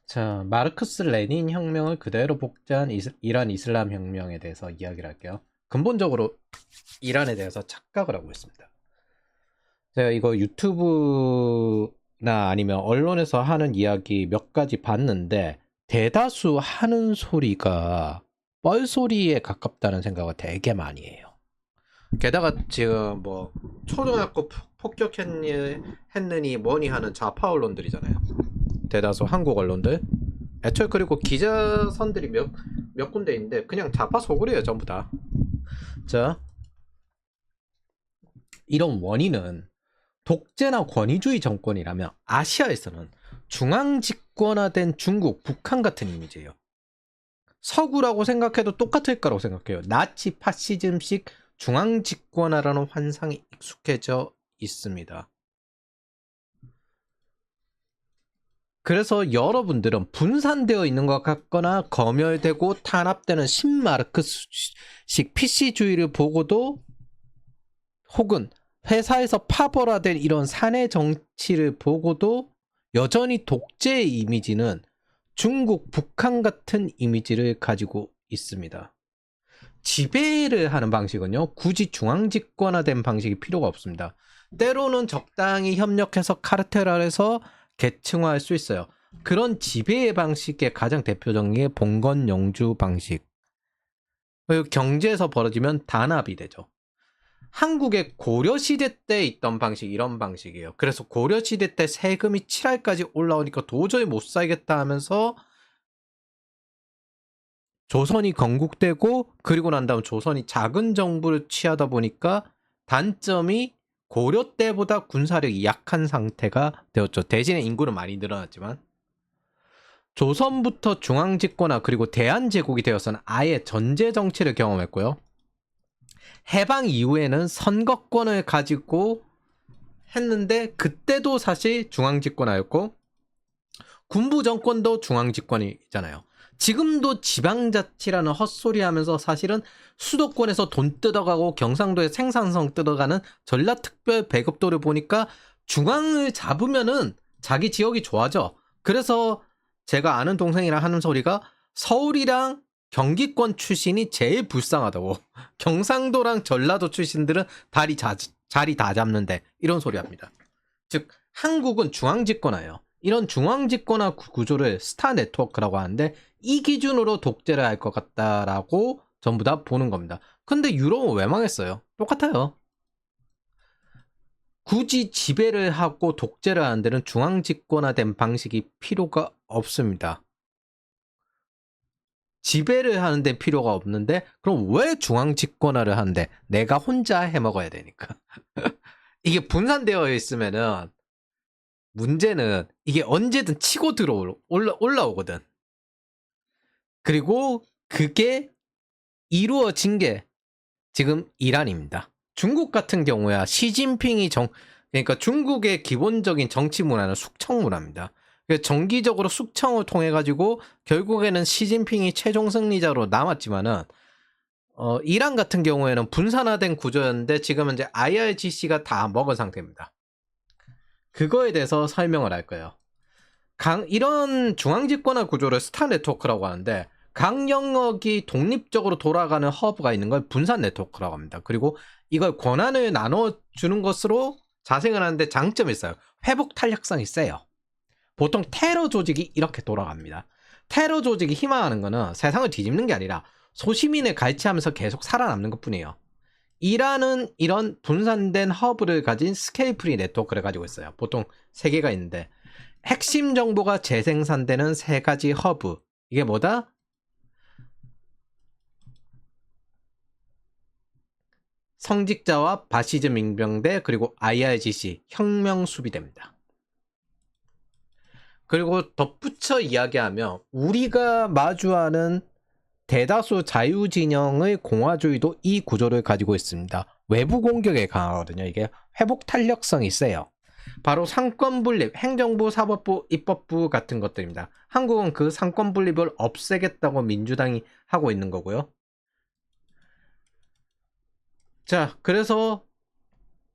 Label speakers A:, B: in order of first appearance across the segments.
A: 자, 마르크스 레닌 혁명을 그대로 복제한 이란 이슬람 혁명에 대해서 이야기를 할게요. 근본적으로 이란에 대해서 착각을 하고 있습니다. 제가 이거 유튜브나 아니면 언론에서 하는 이야기 몇 가지 봤는데 대다수 하는 소리가 뻘소리에 가깝다는 생각을 되게 많이 해요. 게다가 지금 뭐 초등학교 폭격했느니 뭐니 하는 좌파 언론들이잖아요. 대다수 한국 언론들. 애초에 그리고 기자선들이 몇 군데 있는데 그냥 좌파 소굴이에요 전부 다. 자, 이런 원인은 독재나 권위주의 정권이라면 아시아에서는 중앙집권화된 중국, 북한 같은 이미지예요. 서구라고 생각해도 똑같을 거라고 생각해요. 나치 파시즘식 중앙집권화라는 환상이 익숙해져 있습니다. 그래서 여러분들은 분산되어 있는 것 같거나 검열되고 탄압되는 신마르크스식 PC주의를 보고도 혹은 회사에서 파벌화된 이런 사내 정치를 보고도 여전히 독재의 이미지는 중국, 북한 같은 이미지를 가지고 있습니다. 지배를 하는 방식은요, 굳이 중앙집권화된 방식이 필요가 없습니다. 때로는 적당히 협력해서 카르텔화해서 계층화할 수 있어요. 그런 지배의 방식의 가장 대표적인 게 봉건영주 방식. 경제에서 벌어지면 단합이 되죠. 한국의 고려시대 때 있던 방식, 이런 방식이에요. 그래서 고려시대 때 세금이 7할까지 올라오니까 도저히 못 살겠다 하면서 조선이 건국되고, 그리고 난 다음 조선이 작은 정부를 취하다 보니까 단점이 고려 때보다 군사력이 약한 상태가 되었죠. 대신에 인구는 많이 늘어났지만 조선부터 중앙집권화 그리고 대한제국이 되어서는 아예 전제 정치를 경험했고요. 해방 이후에는 선거권을 가지고 했는데 그때도 사실 중앙집권화였고 군부 정권도 중앙집권이잖아요. 지금도 지방자치라는 헛소리 하면서 사실은 수도권에서 돈 뜯어가고 경상도에 생산성 뜯어가는 전라특별 배급도를 보니까 중앙을 잡으면은 자기 지역이 좋아져. 그래서 제가 아는 동생이랑 하는 소리가 서울이랑 경기권 출신이 제일 불쌍하다고. 경상도랑 전라도 출신들은 자리 다 잡는데 이런 소리 합니다. 즉 한국은 중앙집권화예요. 이런 중앙집권화 구조를 스타 네트워크라고 하는데 이 기준으로 독재를 할 것 같다라고 전부 다 보는 겁니다. 근데 유럽은 왜 망했어요? 똑같아요. 굳이 지배를 하고 독재를 하는 데는 중앙집권화된 방식이 필요가 없습니다. 지배를 하는 데 필요가 없는데 그럼 왜 중앙집권화를 하는데 내가 혼자 해먹어야 되니까. 이게 분산되어 있으면은 문제는 이게 언제든 치고 올라오거든. 그리고 그게 이루어진 게 지금 이란입니다. 중국 같은 경우야 시진핑이 그러니까 중국의 기본적인 정치 문화는 숙청 문화입니다. 정기적으로 숙청을 통해 가지고 결국에는 시진핑이 최종 승리자로 남았지만은 이란 같은 경우에는 분산화된 구조였는데 지금은 이제 IRGC가 다 먹은 상태입니다. 그거에 대해서 설명을 할 거예요. 이런 중앙집권화 구조를 스타 네트워크라고 하는데 각 영역이 독립적으로 돌아가는 허브가 있는 걸 분산 네트워크라고 합니다. 그리고 이걸 권한을 나눠주는 것으로 자생을 하는데 장점이 있어요. 회복 탄력성이 세요. 보통 테러 조직이 이렇게 돌아갑니다. 테러 조직이 희망하는 거는 세상을 뒤집는 게 아니라 소시민을 갈취하면서 계속 살아남는 것 뿐이에요. 이란은 이런 분산된 허브를 가진 스케일 프리 네트워크를 가지고 있어요. 보통 3개가 있는데 핵심 정보가 재생산되는 3가지 허브. 이게 뭐다? 성직자와 바시즈 민병대 그리고 IRGC 혁명 수비대입니다. 그리고 덧붙여 이야기하면 우리가 마주하는 대다수 자유진영의 공화주의도 이 구조를 가지고 있습니다. 외부 공격에 강하거든요. 이게 회복 탄력성이 세요. 바로 상권분립, 행정부, 사법부, 입법부 같은 것들입니다. 한국은 그 상권분립을 없애겠다고 민주당이 하고 있는 거고요. 자, 그래서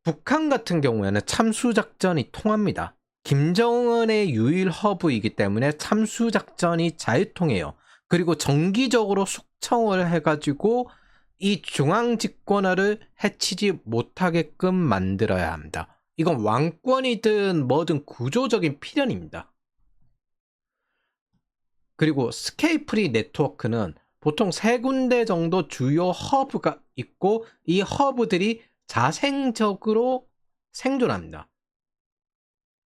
A: 북한 같은 경우에는 참수작전이 통합니다. 김정은의 유일 허브이기 때문에 참수 작전이 잘 통해요. 그리고 정기적으로 숙청을 해가지고 이 중앙 집권화를 해치지 못하게끔 만들어야 합니다. 이건 왕권이든 뭐든 구조적인 필연입니다. 그리고 스케이프리 네트워크는 보통 3군데 정도 주요 허브가 있고 이 허브들이 자생적으로 생존합니다.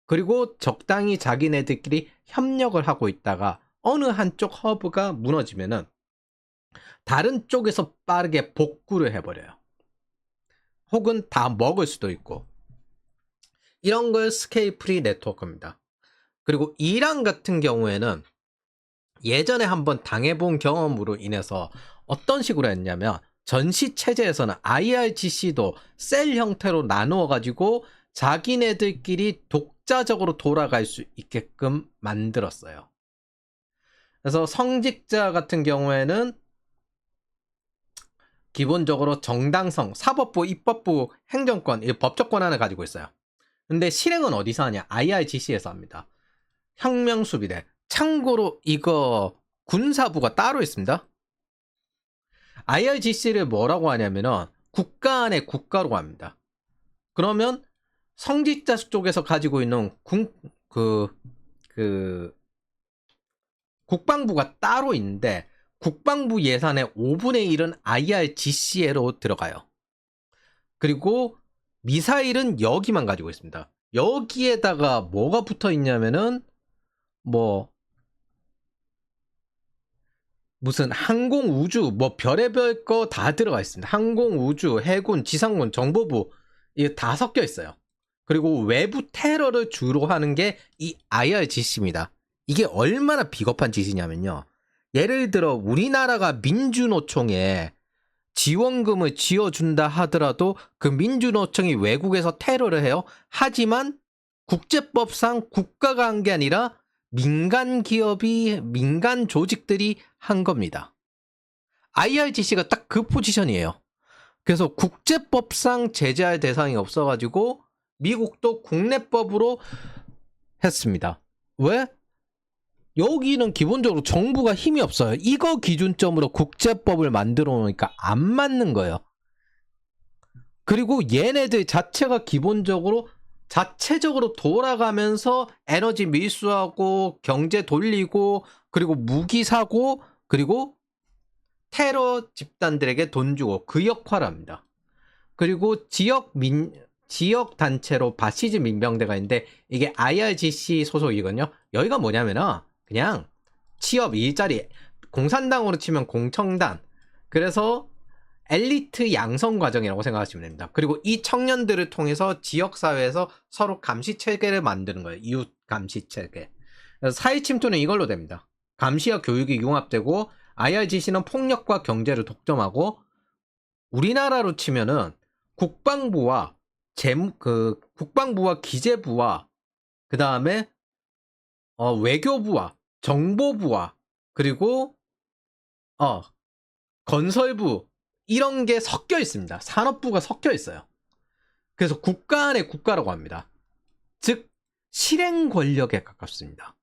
A: 그리고 적당히 자기네들끼리 협력을 하고 있다가 어느 한쪽 허브가 무너지면은 다른 쪽에서 빠르게 복구를 해버려요. 혹은 다 먹을 수도 있고. 이런 걸 스케이프리 네트워크입니다. 그리고 이란 같은 경우에는 예전에 한번 당해본 경험으로 인해서 어떤 식으로 했냐면 전시 체제에서는 IRGC도 셀 형태로 나누어 가지고 자기네들끼리 독자적으로 돌아갈 수 있게끔 만들었어요. 그래서 성직자 같은 경우에는 기본적으로 정당성, 사법부, 입법부, 행정권, 이 법적 권한을 가지고 있어요. 근데 실행은 어디서 하냐? IRGC에서 합니다. 혁명수비대. 참고로 이거 군사부가 따로 있습니다. IRGC를 뭐라고 하냐면은 국가 안에 국가로 합니다. 그러면 성직자 쪽에서 가지고 있는 국방부가 따로 있는데 국방부 예산의 5분의 1은 IRGC로 들어가요. 그리고 미사일은 여기만 가지고 있습니다. 여기에다가 뭐가 붙어 있냐면은 뭐 무슨 항공 우주 뭐 별의별 거 다 들어가 있습니다. 항공 우주, 해군, 지상군, 정보부 이게 다 섞여 있어요. 그리고 외부 테러를 주로 하는 게 이 IRGC입니다. 이게 얼마나 비겁한 짓이냐면요. 예를 들어 우리나라가 민주노총에 지원금을 지어준다 하더라도 그 민주노총이 외국에서 테러를 해요. 하지만 국제법상 국가가 한 게 아니라 민간 기업이, 민간 조직들이 한 겁니다. IRGC가 딱 그 포지션이에요. 그래서 국제법상 제재할 대상이 없어가지고 미국도 국내법으로 했습니다. 왜? 여기는 기본적으로 정부가 힘이 없어요. 이거 기준점으로 국제법을 만들어 놓으니까 안 맞는 거예요. 그리고 얘네들 자체가 기본적으로 자체적으로 돌아가면서 에너지 밀수하고 경제 돌리고 그리고 무기 사고 그리고 테러 집단들에게 돈 주고 그 역할을 합니다. 그리고 지역 단체로 바시즈 민병대가 있는데 이게 IRGC 소속이거든요. 여기가 뭐냐면은 그냥 취업 일자리 공산당으로 치면 공청단 그래서 엘리트 양성 과정이라고 생각하시면 됩니다. 그리고 이 청년들을 통해서 지역사회에서 서로 감시 체계를 만드는 거예요. 이웃 감시 체계. 사회 침투는 이걸로 됩니다. 감시와 교육이 융합되고 IRGC는 폭력과 경제를 독점하고 우리나라로 치면은 국방부와 국방부와 기재부와 그 다음에 외교부와 정보부와 그리고 건설부 이런 게 섞여 있습니다. 산업부가 섞여 있어요. 그래서 국가 안에 국가라고 합니다. 즉 실행 권력에 가깝습니다.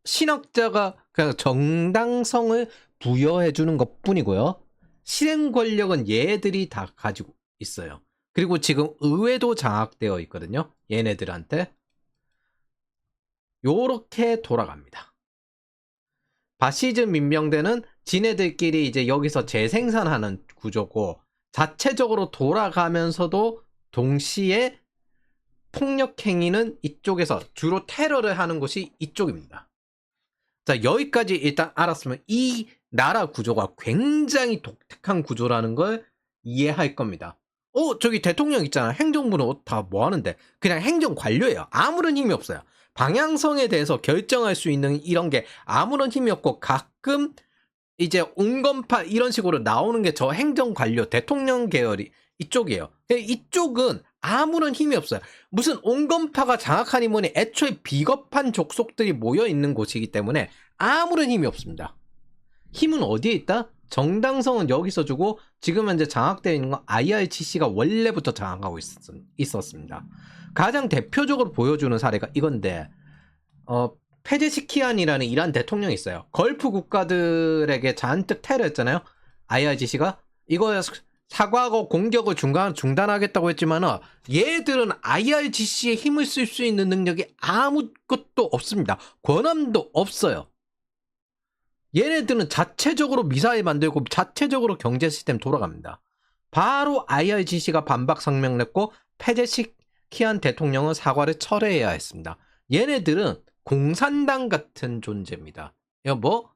A: 신학자가 그냥 정당성을 부여해 주는 것뿐이고요. 실행 권력은 얘들이 다 가지고 있어요. 그리고 지금 의회도 장악되어 있거든요. 얘네들한테. 요렇게 돌아갑니다. 바시즈 민병대는 지네들끼리 이제 여기서 재생산하는 구조고 자체적으로 돌아가면서도 동시에 폭력 행위는 이쪽에서 주로 테러를 하는 곳이 이쪽입니다. 자, 여기까지 일단 알았으면 이 나라 구조가 굉장히 독특한 구조라는 걸 이해할 겁니다. 저기 대통령 있잖아. 행정부는 다 뭐 하는데? 그냥 행정 관료예요. 아무런 힘이 없어요. 방향성에 대해서 결정할 수 있는 이런 게 아무런 힘이 없고 가끔 이제 온건파 이런 식으로 나오는 게 저 행정 관료 대통령 계열이 이쪽이에요. 이쪽은 아무런 힘이 없어요. 무슨 온건파가 장악하니 뭐니 애초에 비겁한 족속들이 모여 있는 곳이기 때문에 아무런 힘이 없습니다. 힘은 어디에 있다? 정당성은 여기서 주고 지금 현재 장악되어 있는 건 IRGC가 원래부터 장악하고 있었습니다. 가장 대표적으로 보여주는 사례가 이건데 페제시키안이라는 이란 대통령이 있어요. 걸프 국가들에게 잔뜩 테러했잖아요. IRGC가 이거 사과하고 공격을 중단하겠다고 했지만은 얘들은 IRGC에 힘을 쓸 수 있는 능력이 아무것도 없습니다. 권한도 없어요. 얘네들은 자체적으로 미사일 만들고 자체적으로 경제 시스템 돌아갑니다. 바로 IRGC가 반박 성명 냈고 페제시키안 대통령은 사과를 철회해야 했습니다. 얘네들은 공산당 같은 존재입니다. 뭐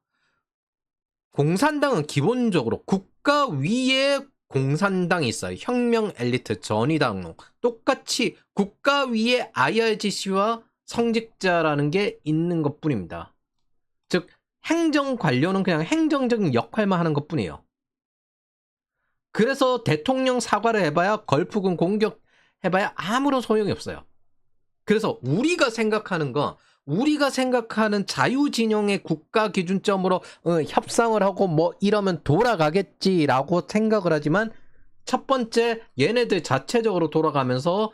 A: 공산당은 기본적으로 국가 위에 공산당이 있어요. 혁명 엘리트 전위당론 똑같이 국가 위에 IRGC와 성직자라는 게 있는 것뿐입니다. 즉 행정 관료는 그냥 행정적인 역할만 하는 것뿐이에요. 그래서 대통령 사과를 해봐야 걸프군 공격해봐야 아무런 소용이 없어요. 그래서 우리가 생각하는 자유진영의 국가 기준점으로 협상을 하고 뭐 이러면 돌아가겠지라고 생각을 하지만 첫 번째 얘네들 자체적으로 돌아가면서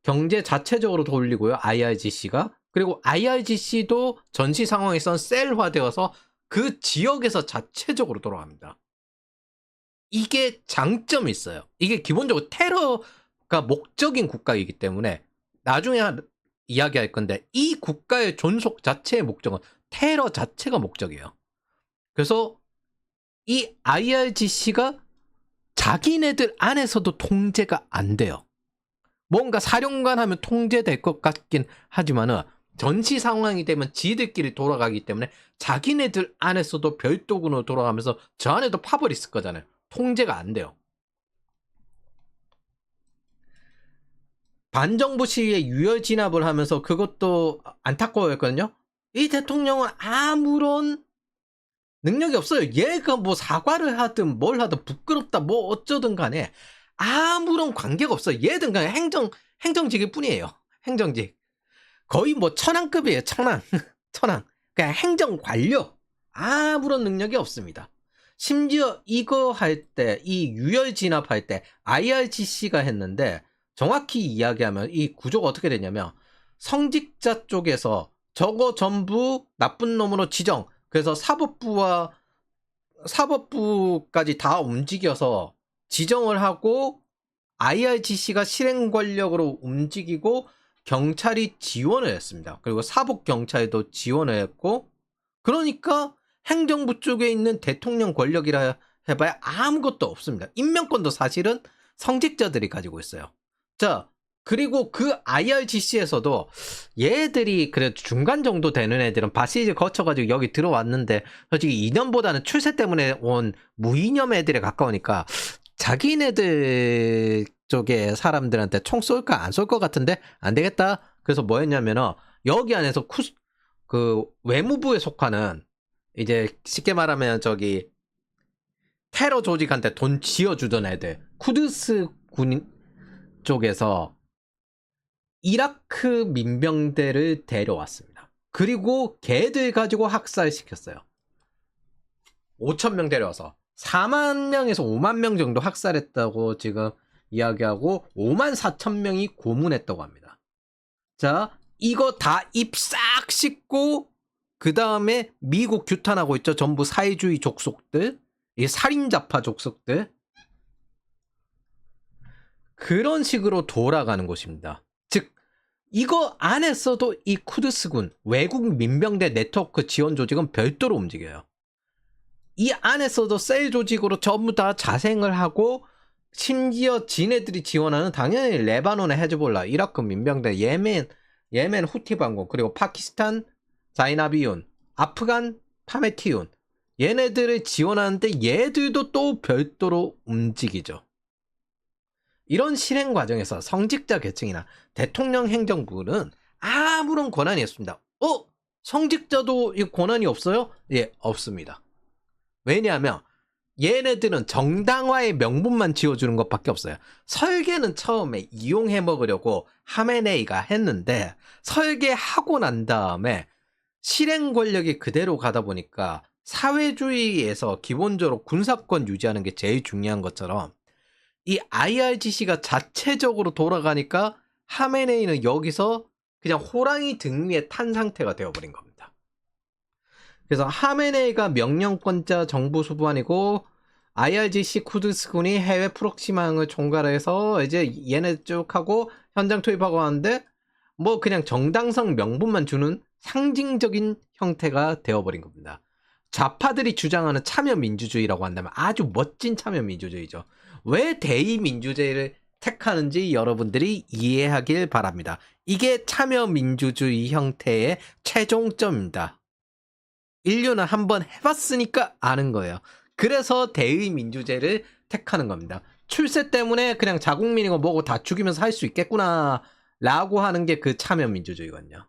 A: 경제 자체적으로 돌리고요. IRGC가. 그리고 IRGC도 전시 상황에선 셀화되어서 그 지역에서 자체적으로 돌아갑니다. 이게 장점이 있어요. 이게 기본적으로 테러가 목적인 국가이기 때문에 나중에 이야기할 건데 이 국가의 존속 자체의 목적은 테러 자체가 목적이에요. 그래서 이 IRGC가 자기네들 안에서도 통제가 안 돼요. 뭔가 사령관 하면 통제될 것 같긴 하지만은 전시 상황이 되면 지들끼리 돌아가기 때문에 자기네들 안에서도 별도군으로 돌아가면서 저 안에도 파벌이 있을 거잖아요. 통제가 안 돼요. 반정부 시위에 유혈 진압을 하면서 그것도 안타까워했거든요. 이 대통령은 아무런 능력이 없어요. 얘가 뭐 사과를 하든 뭘 하든 부끄럽다 뭐 어쩌든 간에 아무런 관계가 없어요. 얘든 그냥 행정직일 뿐이에요. 행정직. 거의 뭐 천황급이에요. 천황. 천황. 그냥 행정관료. 아무런 능력이 없습니다. 심지어 이거 할 때, 이 유혈 진압할 때 IRGC가 했는데 정확히 이야기하면 이 구조가 어떻게 되냐면 성직자 쪽에서 저거 전부 나쁜 놈으로 지정. 그래서 사법부까지 다 움직여서 지정을 하고 IRGC가 실행 권력으로 움직이고 경찰이 지원을 했습니다. 그리고 사법경찰도 지원을 했고 그러니까 행정부 쪽에 있는 대통령 권력이라 해봐야 아무것도 없습니다. 임명권도 사실은 성직자들이 가지고 있어요. 자, 그리고 그 IRGC에서도 얘들이 그래도 중간 정도 되는 애들은 바시즈 거쳐가지고 여기 들어왔는데 솔직히 이념보다는 출세 때문에 온 무이념 애들에 가까우니까 자기네들 쪽에 사람들한테 총 쏠까 안 쏠 것 같은데 안 되겠다. 그래서 뭐 했냐면은 여기 안에서 그 외무부에 속하는 이제 쉽게 말하면 저기 테러 조직한테 돈 지어주던 애들 쿠드스 군 쪽에서 이라크 민병대를 데려왔습니다. 그리고 걔들 가지고 학살시켰어요. 5,000명 데려와서 4만 명에서 5만 명 정도 학살했다고 지금 이야기하고 5만 4천 명이 고문했다고 합니다. 자, 이거 다 입 싹 씻고 그 다음에 미국 규탄하고 있죠. 전부 사회주의 족속들, 이 살인자파 족속들. 그런 식으로 돌아가는 곳입니다. 즉 이거 안에서도 이 쿠드스군 외국 민병대 네트워크 지원 조직은 별도로 움직여요. 이 안에서도 셀 조직으로 전부 다 자생을 하고 심지어 지네들이 지원하는 당연히 레바논의 헤즈볼라, 이라크 민병대, 예멘 후티 반공, 그리고 파키스탄 자이나비윤, 아프간 파메티윤 얘네들을 지원하는데 얘들도 또 별도로 움직이죠. 이런 실행 과정에서 성직자 계층이나 대통령 행정부는 아무런 권한이 없습니다. 성직자도 이 권한이 없어요? 예, 없습니다. 왜냐하면 얘네들은 정당화의 명분만 지어주는 것밖에 없어요. 설계는 처음에 이용해 먹으려고 하메네이가 했는데 설계하고 난 다음에 실행 권력이 그대로 가다 보니까 사회주의에서 기본적으로 군사권 유지하는 게 제일 중요한 것처럼 이 IRGC가 자체적으로 돌아가니까 하메네이는 여기서 그냥 호랑이 등 위에 탄 상태가 되어버린 겁니다. 그래서 하메네이가 명령권자 정부 수반이고 IRGC 쿠드스군이 해외 프록시망을 총괄해서 이제 얘네 쭉 하고 현장 투입하고 하는데 뭐 그냥 정당성 명분만 주는 상징적인 형태가 되어버린 겁니다. 좌파들이 주장하는 참여민주주의라고 한다면 아주 멋진 참여민주주의죠. 왜 대의민주주의를 택하는지 여러분들이 이해하길 바랍니다. 이게 참여민주주의 형태의 최종점입니다. 인류는 한번 해봤으니까 아는 거예요. 그래서 대의민주제를 택하는 겁니다. 출세 때문에 그냥 자국민이고 뭐고 다 죽이면서 할 수 있겠구나 라고 하는 게 그 참여민주주의거든요.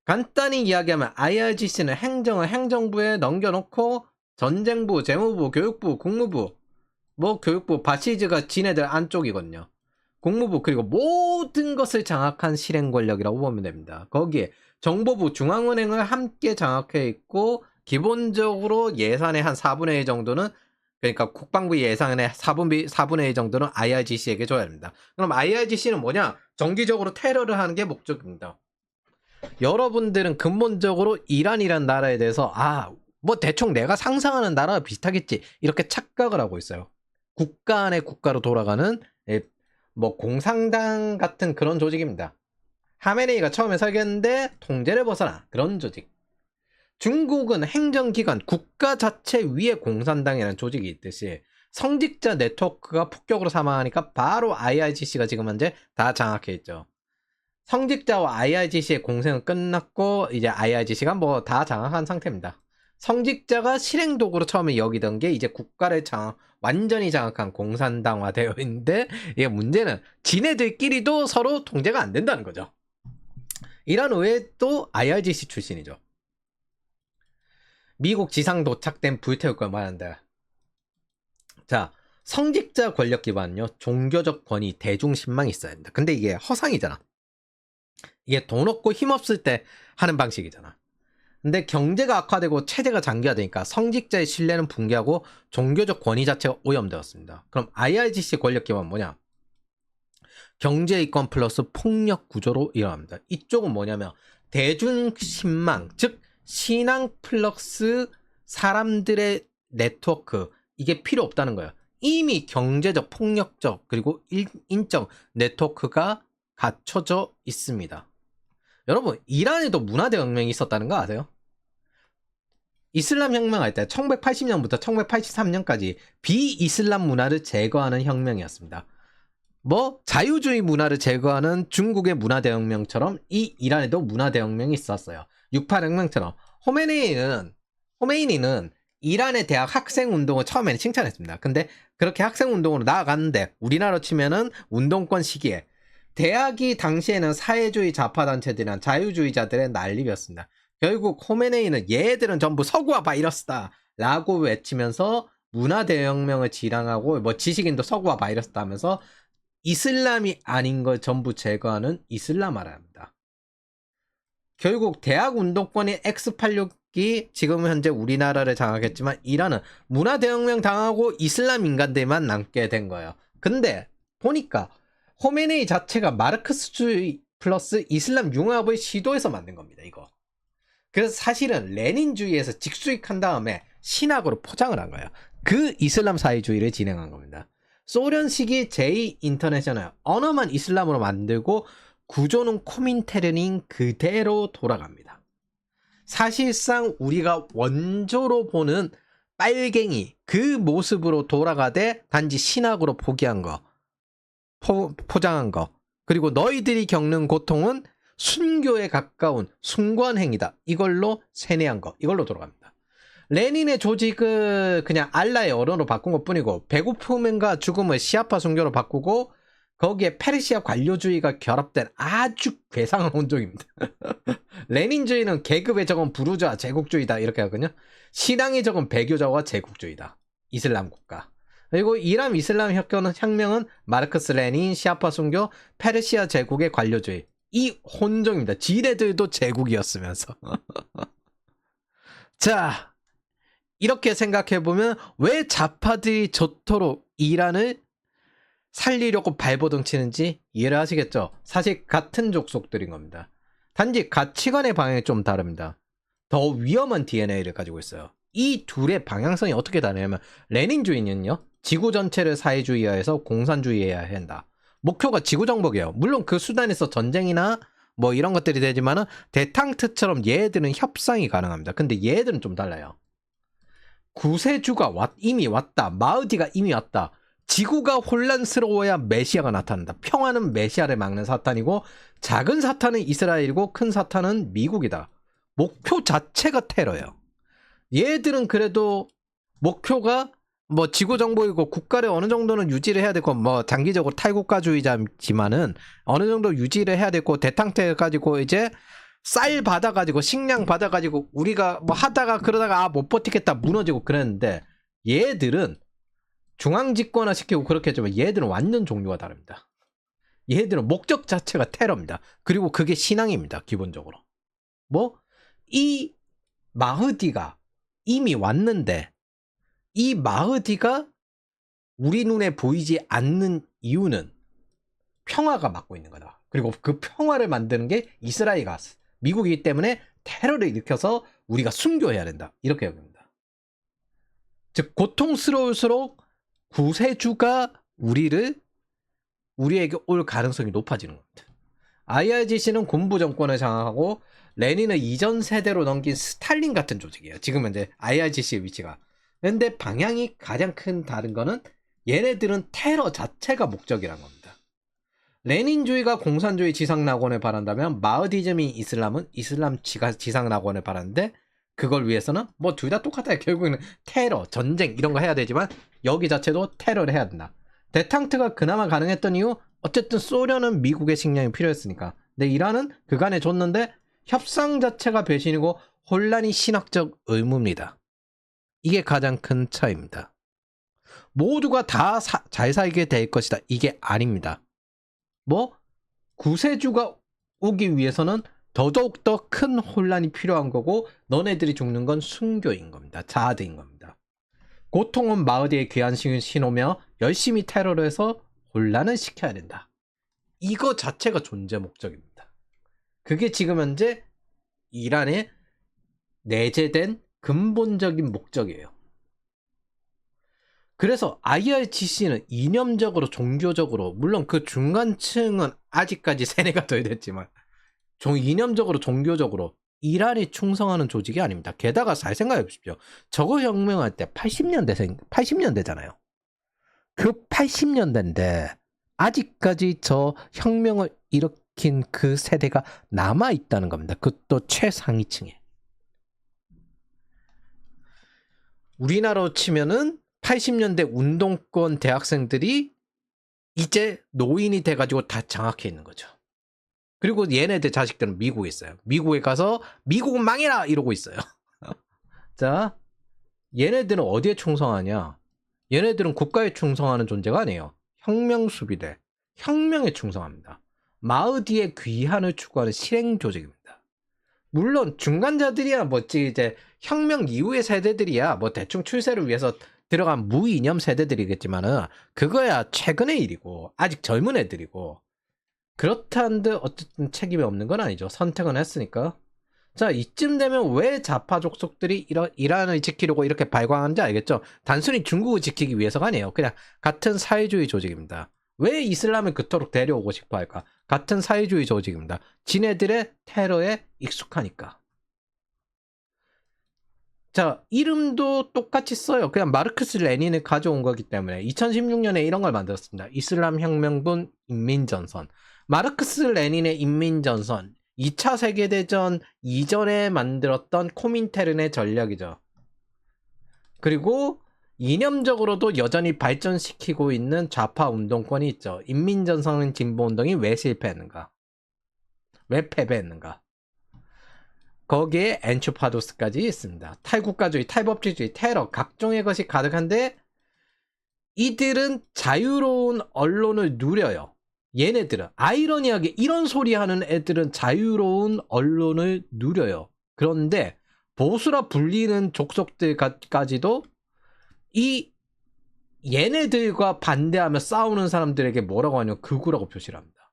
A: 간단히 이야기하면 IRGC는 행정을 행정부에 넘겨놓고 전쟁부, 재무부, 교육부, 국무부, 뭐 교육부, 바시즈가 지네들 안쪽이거든요. 국무부 그리고 모든 것을 장악한 실행 권력이라고 보면 됩니다. 거기에 정보부, 중앙은행을 함께 장악해 있고 기본적으로 예산의 한 4분의 1 정도는 그러니까 국방부 예산의 4분의 1 정도는 IRGC에게 줘야 됩니다. 그럼 IRGC는 뭐냐? 정기적으로 테러를 하는 게 목적입니다. 여러분들은 근본적으로 이란이란 나라에 대해서 뭐 대충 내가 상상하는 나라와 비슷하겠지 이렇게 착각을 하고 있어요. 국가 안의 국가로 돌아가는 뭐 공산당 같은 그런 조직입니다. 하메네이가 처음에 설계했는데 통제를 벗어나 그런 조직. 중국은 행정기관 국가 자체 위에 공산당이라는 조직이 있듯이 성직자 네트워크가 폭격으로 사망하니까 바로 IRGC가 지금 현재 다 장악해 있죠. 성직자와 IRGC의 공생은 끝났고 이제 IRGC가 뭐 다 장악한 상태입니다. 성직자가 실행도구로 처음에 여기던 게 이제 국가를 완전히 장악한 공산당화 되어 있는데 이게 문제는 지네들끼리도 서로 통제가 안 된다는 거죠. 이란 의회도 IRGC 출신이죠. 미국 지상 도착된 불태울 걸 말한다. 자, 성직자 권력 기반은요, 종교적 권위, 대중 신망이 있어야 된다. 근데 이게 허상이잖아. 이게 돈 없고 힘 없을 때 하는 방식이잖아. 근데 경제가 악화되고 체제가 장기화되니까 성직자의 신뢰는 붕괴하고 종교적 권위 자체가 오염되었습니다. 그럼 IRGC 권력 기반 뭐냐? 경제 이권 플러스 폭력 구조로 일어납니다. 이쪽은 뭐냐면 대중 신망, 즉 신앙 플러스 사람들의 네트워크, 이게 필요 없다는 거예요. 이미 경제적, 폭력적, 그리고 인적 네트워크가 갖춰져 있습니다. 여러분, 이란에도 문화대혁명이 있었다는 거 아세요? 이슬람 혁명할 때 1980년부터 1983년까지 비이슬람 문화를 제거하는 혁명이었습니다. 뭐 자유주의 문화를 제거하는 중국의 문화대혁명처럼 이 이란에도 문화대혁명이 있었어요. 68혁명처럼 호메이니는 이란의 대학 학생운동을 처음에는 칭찬했습니다. 근데 그렇게 학생운동으로 나아갔는데 우리나라로 치면은 운동권 시기에 대학이 당시에는 사회주의 좌파단체들이나 자유주의자들의 난립이었습니다. 결국 호메네이는 얘들은 전부 서구와 바이러스다 라고 외치면서 문화대혁명을 지향하고 뭐 지식인도 서구와 바이러스다 하면서 이슬람이 아닌 걸 전부 제거하는 이슬람화랍니다. 결국 대학 운동권인 X86이 지금 현재 우리나라를 장악했지만 이란은 문화대혁명 당하고 이슬람 인간들만 남게 된 거예요. 근데 보니까 호메네이 자체가 마르크스주의 플러스 이슬람 융합을 시도해서 만든 겁니다. 이거. 그래서 사실은 레닌주의에서 직수익한 다음에 신학으로 포장을 한 거예요. 그 이슬람 사회주의를 진행한 겁니다. 소련 시기 제2인터내셔널 언어만 이슬람으로 만들고 구조는 코민테르닌 그대로 돌아갑니다. 사실상 우리가 원조로 보는 빨갱이 그 모습으로 돌아가되 단지 신학으로 포기한 거, 포장한 거, 그리고 너희들이 겪는 고통은 순교에 가까운 숭고한 행위다. 이걸로 세뇌한 거, 이걸로 돌아갑니다. 레닌의 조직을 그냥 알라의 언어로 바꾼 것 뿐이고 배고픔과 죽음을 시아파 순교로 바꾸고 거기에 페르시아 관료주의가 결합된 아주 괴상한 혼종입니다. 레닌주의는 계급의 적은 부르주아 제국주의다 이렇게 하거든요. 신앙의 적은 배교자와 제국주의다. 이슬람 국가. 그리고 이란 이슬람 혁명은 마르크스 레닌 시아파 순교 페르시아 제국의 관료주의. 이 혼종입니다. 지네들도 제국이었으면서. 자, 이렇게 생각해보면 왜 좌파들이 저토록 이란을 살리려고 발버둥 치는지 이해를 하시겠죠? 사실 같은 족속들인 겁니다. 단지 가치관의 방향이 좀 다릅니다. 더 위험한 DNA를 가지고 있어요. 이 둘의 방향성이 어떻게 다르냐면 레닌주의는요. 지구 전체를 사회주의화해서 공산주의해야 한다. 목표가 지구 정복이에요. 물론 그 수단에서 전쟁이나 뭐 이런 것들이 되지만은 데탕트처럼 얘들은 협상이 가능합니다. 근데 얘들은 좀 달라요. 구세주가 이미 왔다. 마흐디가 이미 왔다. 지구가 혼란스러워야 메시아가 나타난다. 평화는 메시아를 막는 사탄이고 작은 사탄은 이스라엘이고 큰 사탄은 미국이다. 목표 자체가 테러예요. 얘들은 그래도 목표가 뭐 지구 정복이고 국가를 어느 정도는 유지를 해야 되고 뭐 장기적으로 탈국가주의자지만은 어느 정도 유지를 해야 되고 대탕태 가지고 이제 쌀 받아가지고 식량 받아가지고 우리가 뭐 하다가 그러다가 못 버티겠다 무너지고 그랬는데 얘들은 중앙 집권화 시키고 그렇게 했지만 얘들은 완전 종류가 다릅니다. 얘들은 목적 자체가 테러입니다. 그리고 그게 신앙입니다. 기본적으로. 뭐 이 마흐디가 이미 왔는데 이 마흐디가 우리 눈에 보이지 않는 이유는 평화가 맡고 있는 거다. 그리고 그 평화를 만드는 게 이스라엘과 미국이기 때문에 테러를 일으켜서 우리가 순교해야 된다. 이렇게 여깁니다. 즉 고통스러울수록 구세주가 우리에게 올 가능성이 높아지는 겁니다. IRGC는 군부 정권을 장악하고 레닌을 이전 세대로 넘긴 스탈린 같은 조직이에요. 지금 현재 IRGC의 위치가. 근데 방향이 가장 큰 다른 거는 얘네들은 테러 자체가 목적이란 겁니다. 레닌주의가 공산주의 지상낙원을 바란다면 마흐디즘이 이슬람은 이슬람 지상낙원을 바라는데 그걸 위해서는 뭐 둘 다 똑같아요. 결국에는 테러, 전쟁 이런 거 해야 되지만 여기 자체도 테러를 해야 된다. 데탕트가 그나마 가능했던 이유 어쨌든 소련은 미국의 식량이 필요했으니까. 근데 이란은 그간에 줬는데 협상 자체가 배신이고 혼란이 신학적 의무입니다. 이게 가장 큰 차이입니다. 모두가 다 잘 살게 될 것이다. 이게 아닙니다. 뭐 구세주가 오기 위해서는 더더욱 더 큰 혼란이 필요한 거고 너네들이 죽는 건 순교인 겁니다. 자아드인 겁니다. 고통은 마흐디의 귀한 신호며 열심히 테러를 해서 혼란을 시켜야 된다. 이거 자체가 존재 목적입니다. 그게 지금 현재 이란에 내재된 근본적인 목적이에요. 그래서 IRGC는 이념적으로 종교적으로 물론 그 중간층은 아직까지 세뇌가 덜 됐지만 이념적으로 종교적으로 이란에 충성하는 조직이 아닙니다. 게다가 잘 생각해 보십시오. 저거 혁명할 때 80년대잖아요. 그 80년대인데 아직까지 저 혁명을 일으킨 그 세대가 남아있다는 겁니다. 그것도 최상위층에. 우리나라로 치면은 80년대 운동권 대학생들이 이제 노인이 돼가지고 다 장악해 있는 거죠. 그리고 얘네들 자식들은 미국에 있어요. 미국에 가서 미국은 망해라 이러고 있어요. 자, 얘네들은 어디에 충성하냐? 얘네들은 국가에 충성하는 존재가 아니에요. 혁명수비대, 혁명에 충성합니다. 마흐디의 귀환을 추구하는 실행 조직입니다. 물론 중간자들이야 뭐 이제 혁명 이후의 세대들이야 뭐 대충 출세를 위해서 들어간 무이념 세대들이겠지만은 그거야 최근의 일이고 아직 젊은 애들이고 그렇다는데 어쨌든 책임이 없는 건 아니죠. 선택은 했으니까. 자, 이쯤 되면 왜 좌파 족속들이 이란을 지키려고 이렇게 발광하는지 알겠죠? 단순히 중국을 지키기 위해서가 아니에요. 그냥 같은 사회주의 조직입니다. 왜 이슬람을 그토록 데려오고 싶어 할까? 같은 사회주의 조직입니다. 지네들의 테러에 익숙하니까. 자, 이름도 똑같이 써요. 그냥 마르크스 레닌을 가져온 거기 때문에 2016년에 이런 걸 만들었습니다. 이슬람 혁명군 인민전선. 마르크스 레닌의 인민전선 2차 세계대전 이전에 만들었던 코민테른의 전략이죠. 그리고 이념적으로도 여전히 발전시키고 있는 좌파 운동권이 있죠. 인민전선 진보운동이 왜 실패했는가? 왜 패배했는가? 거기에 엔추파도스까지 있습니다. 탈국가주의, 탈법치주의, 테러, 각종의 것이 가득한데 이들은 자유로운 언론을 누려요. 얘네들은 아이러니하게 이런 소리 하는 애들은 자유로운 언론을 누려요. 그런데 보수라 불리는 족속들까지도 이 얘네들과 반대하며 싸우는 사람들에게 뭐라고 하냐면 극우라고 표시를 합니다.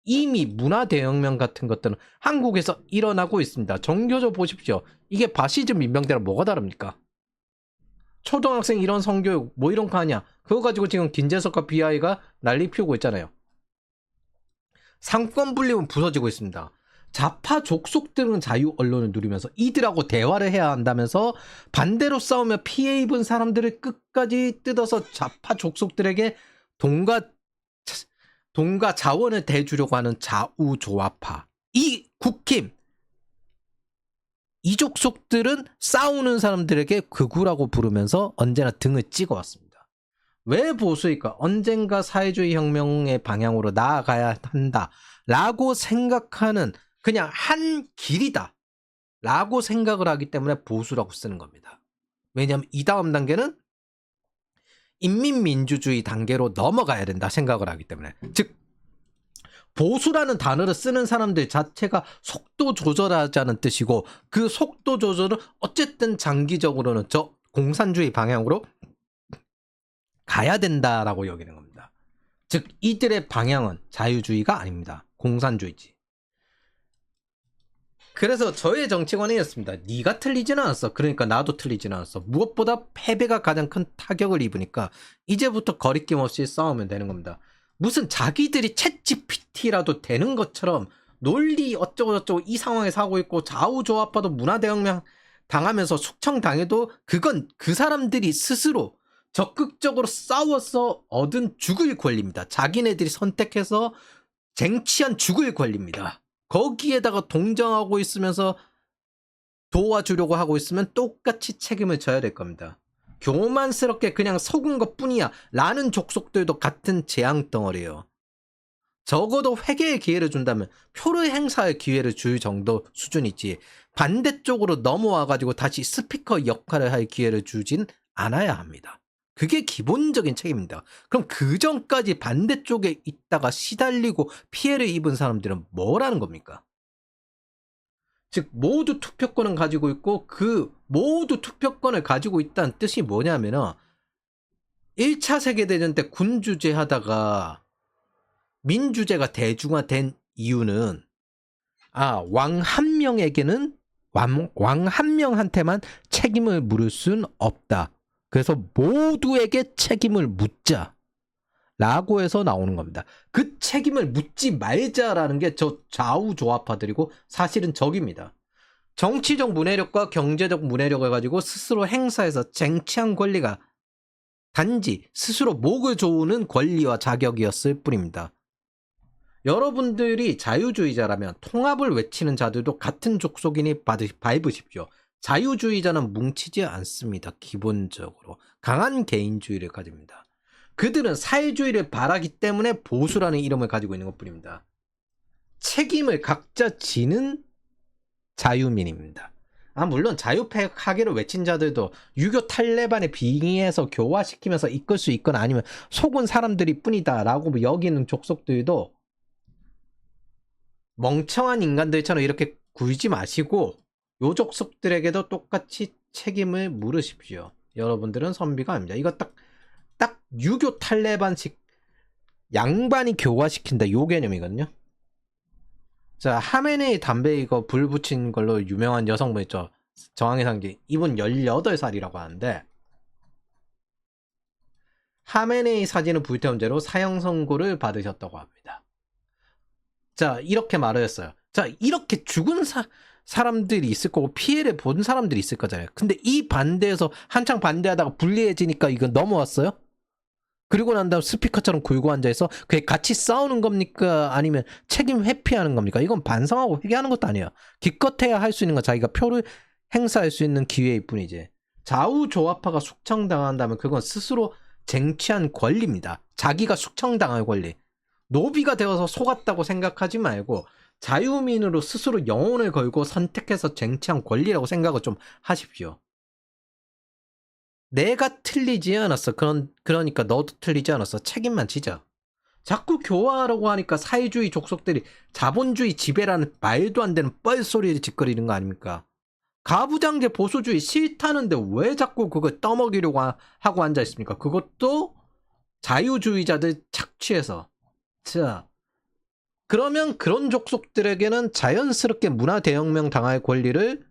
A: 이미 문화 대혁명 같은 것들은 한국에서 일어나고 있습니다. 정교조 보십시오. 이게 바시즘 민병대랑 뭐가 다릅니까? 초등학생 이런 성교육 뭐 이런 거 하냐? 그거 가지고 지금 김재석과 BI가 난리 피우고 있잖아요. 상권 분립은 부서지고 있습니다. 좌파 족속들은 자유 언론을 누리면서 이들하고 대화를 해야 한다면서 반대로 싸우며 피해 입은 사람들을 끝까지 뜯어서 좌파 족속들에게 돈과 자원을 대주려고 하는 좌우조화파. 이 국힘, 이 족속들은 싸우는 사람들에게 극우라고 부르면서 언제나 등을 찍어왔습니다. 왜 보수일까? 언젠가 사회주의 혁명의 방향으로 나아가야 한다라고 생각하는 그냥 한 길이다 라고 생각을 하기 때문에 보수라고 쓰는 겁니다. 왜냐하면 이 다음 단계는 인민민주주의 단계로 넘어가야 된다 생각을 하기 때문에. 즉 보수라는 단어를 쓰는 사람들 자체가 속도 조절하자는 뜻이고, 그 속도 조절은 어쨌든 장기적으로는 저 공산주의 방향으로 가야 된다라고 여기는 겁니다. 즉 이들의 방향은 자유주의가 아닙니다. 공산주의지. 그래서 저의 정치관이었습니다. 네가 틀리진 않았어. 그러니까 나도 틀리진 않았어. 무엇보다 패배가 가장 큰 타격을 입으니까 이제부터 거리낌 없이 싸우면 되는 겁니다. 무슨 자기들이 챗GPT라도 되는 것처럼 논리 어쩌고저쩌고 이 상황에서 하고 있고, 좌우조합파도 문화대혁명 당하면서 숙청당해도 그건 그 사람들이 스스로 적극적으로 싸워서 얻은 죽을 권리입니다. 자기네들이 선택해서 쟁취한 죽을 권리입니다. 거기에다가 동정하고 있으면서 도와주려고 하고 있으면 똑같이 책임을 져야 될 겁니다. 교만스럽게 그냥 속은 것 뿐이야 라는 족속들도 같은 재앙 덩어리예요. 적어도 회개의 기회를 준다면 표를 행사할 기회를 줄 정도 수준이지, 반대쪽으로 넘어와가지고 다시 스피커 역할을 할 기회를 주진 않아야 합니다. 그게 기본적인 책임입니다. 그럼 그 전까지 반대쪽에 있다가 시달리고 피해를 입은 사람들은 뭐라는 겁니까? 즉 모두 투표권을 가지고 있고, 그 모두 투표권을 가지고 있다는 뜻이 뭐냐면은 1차 세계대전 때 군주제 하다가 민주제가 대중화된 이유는 왕 한 명에게는 왕 한 명한테만 책임을 물을 순 없다. 그래서 모두에게 책임을 묻자 라고 해서 나오는 겁니다. 그 책임을 묻지 말자라는 게 저 좌우조합파들이고 사실은 적입니다. 정치적 문해력과 경제적 문해력을 가지고 스스로 행사해서 쟁취한 권리가 단지 스스로 목을 조우는 권리와 자격이었을 뿐입니다. 여러분들이 자유주의자라면 통합을 외치는 자들도 같은 족속이니 밟으십시오. 자유주의자는 뭉치지 않습니다. 기본적으로 강한 개인주의를 가집니다. 그들은 사회주의를 바라기 때문에 보수라는 이름을 가지고 있는 것뿐입니다. 책임을 각자 지는 자유민입니다. 물론 자유파괴를 외친 자들도 유교 탈레반에 빙의해서 교화시키면서 이끌 수 있거나 아니면 속은 사람들이 뿐이다 라고 여기는 족속들도 멍청한 인간들처럼 이렇게 굴지 마시고 요 족속들에게도 똑같이 책임을 물으십시오. 여러분들은 선비가 아닙니다. 이거 딱 유교 탈레반식 양반이 교화시킨다 요 개념이거든요. 자, 하메네이 담배 이거 불 붙인 걸로 유명한 여성분 있죠. 정황의 상징. 이분 18살이라고 하는데 하메네이 사진을 불태운 죄로 사형 선고를 받으셨다고 합니다. 자, 이렇게 말을 했어요. 자, 이렇게 죽은 사람들이 있을 거고 피해를 본 사람들이 있을 거잖아요. 근데 이 반대에서 한창 반대하다가 불리해지니까 이거 넘어왔어요? 그리고 난 다음 스피커처럼 굴고 앉아있어? 그게 같이 싸우는 겁니까? 아니면 책임 회피하는 겁니까? 이건 반성하고 회개하는 것도 아니에요. 기껏해야 할 수 있는 건 자기가 표를 행사할 수 있는 기회일 뿐이지. 좌우조합파가 숙청당한다면 그건 스스로 쟁취한 권리입니다. 자기가 숙청당할 권리. 노비가 되어서 속았다고 생각하지 말고 자유민으로 스스로 영혼을 걸고 선택해서 쟁취한 권리라고 생각을 좀 하십시오. 내가 틀리지 않았어. 그러니까 너도 틀리지 않았어. 책임만 지자. 자꾸 교화하라고 하니까 사회주의 족속들이 자본주의 지배라는 말도 안 되는 뻘소리를 짓거리는 거 아닙니까? 가부장제 보수주의 싫다는데 왜 자꾸 그거 떠먹이려고 하고 앉아 있습니까? 그것도 자유주의자들 착취해서. 자, 그러면 그런 족속들에게는 자연스럽게 문화 대혁명 당할 권리를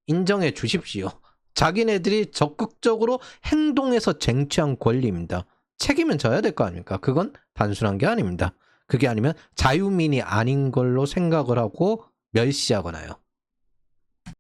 A: 인정해 주십시오. 자기네들이 적극적으로 행동해서 쟁취한 권리입니다. 책임은 져야 될 거 아닙니까? 그건 단순한 게 아닙니다. 그게 아니면 자유민이 아닌 걸로 생각을 하고 멸시하거나요.